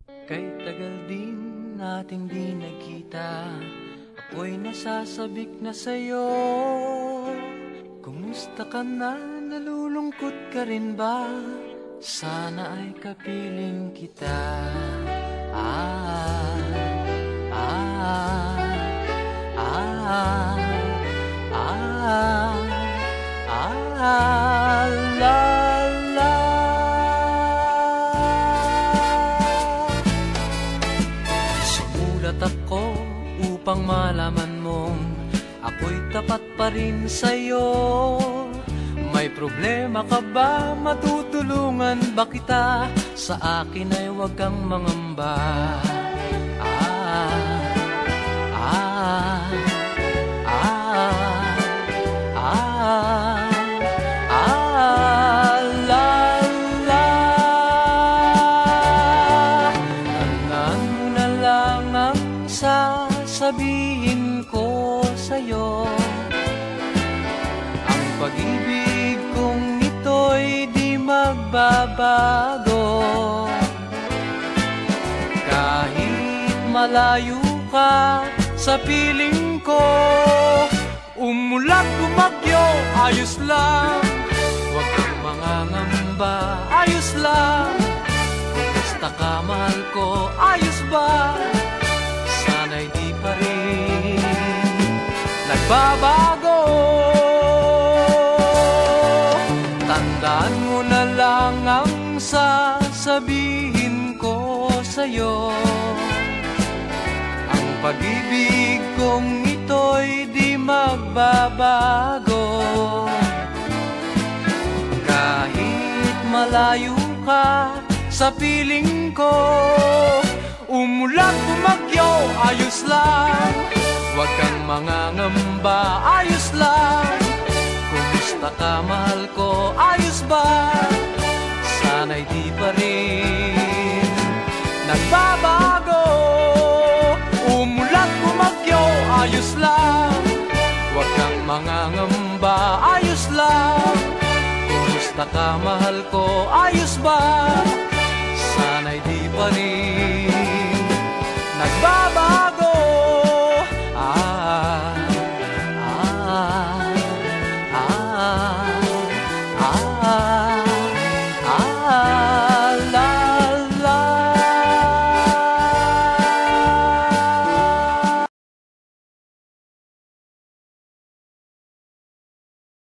Kay tagal din nating di nagkita, ako'y nasasabik na sa'yo. Kumusta ka na? Nalulungkot ka rin ba? Sana ay kapiling kita. Ah, ah, ah, ah, ah, la, la. Sumulat ako upang malaman mong ako'y tapat pa rin sa'yo. May problema ka ba? Matutulungan ba kita? Sa akin ay huwag kang mangamba. Ah, ah, ah, ah, ah, la, la. Tandaan mo na lang ang sasabihin ko sa'yo. Ang pag-ibig kong ito'y di magbabago. Kahit malayo ka sa piling ko, umulat bumagyo, ayos lang. Huwag kang mangangamba, ayos lang. Basta ka mahal ko, ayos ba? Sana'y di pa rin nagbabago. Tandaan mo na lang ang sasabihin ko sa'yo. Ang pag-ibig kong ito'y di magbabago. Kahit malayo ka sa piling ko, umulat bumagyo, ayos lang. Huwag kang mangangamba, ayos lang. Kumusta ka mahal ko, ayos ba? Sana'y di pa rin nagbabago. Umulat bumagyo, ayos lang. Huwag kang mangangamba, ayos lang. Kumusta ka mahal ko, ayos ba? Sana'y di pa rin nagbabago.